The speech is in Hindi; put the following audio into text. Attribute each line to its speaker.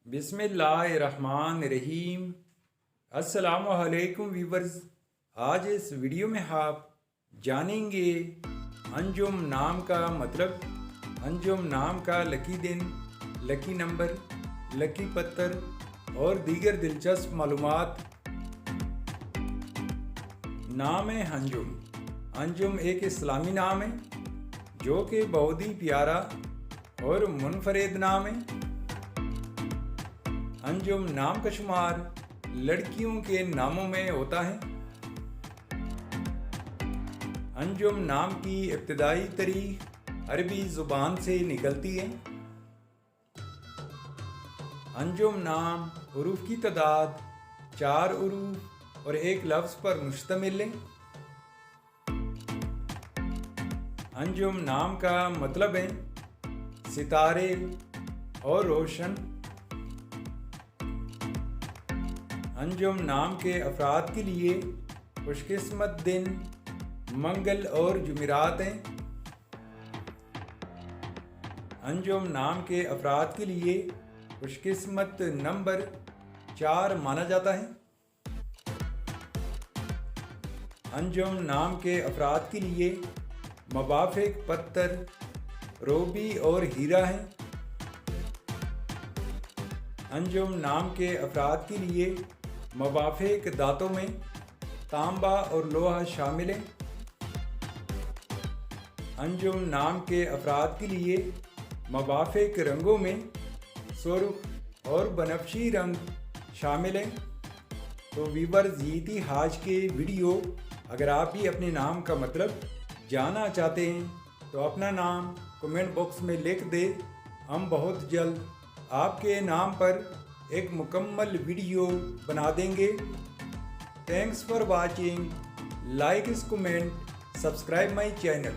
Speaker 1: बिस्मिल्लाहिर्रहमानिर्रहीम। अस्सलामुअलैकुम व्यूवर्स। आज इस वीडियो में आप जानेंगे अंजुम नाम का मतलब, अंजुम नाम का लकी दिन, लकी नंबर, लकी पत्थर और दीगर दिलचस्प मालूमात। नाम है अंजुम। अंजुम एक इस्लामी नाम है जो कि बहुत ही प्यारा और मुनफरिद नाम है। अंजुम नाम का शुमार लड़कियों के नामों में होता है। अंजुम नाम की इब्तिदाई तारीख अरबी ज़ुबान से निकलती है। अंजुम नाम हुरूफ की तादाद 4 हुरूफ और एक लफ्ज़ पर मुश्तमिल है। अंजुम नाम का मतलब है सितारे और रोशन। अंजुम नाम के अफराद के लिए खुशकिस्मत दिन मंगल और जुमेरात हैं। अंजुम नाम के अफराद के लिए खुशकिस्मत नंबर 4 माना जाता है। अंजुम नाम के अफराद के लिए मुवाफिक पत्थर रूबी और हीरा है। अंजुम नाम के अफराद के लिए मुवाफिक दांतों में तांबा और लोहा शामिल है। अंजुम नाम के अफराद के लिए मुवाफिक रंगों में सुर्ख और बनफशी रंग शामिल हैं। तो व्यूअर्स, ये थी आज के वीडियो। अगर आप भी अपने नाम का मतलब जानना चाहते हैं तो अपना नाम कमेंट बॉक्स में लिख दे। हम बहुत जल्द आपके नाम पर एक मुकम्मल वीडियो बना देंगे। Thanks for watching. लाइक इस कमेंट, सब्सक्राइब माई चैनल।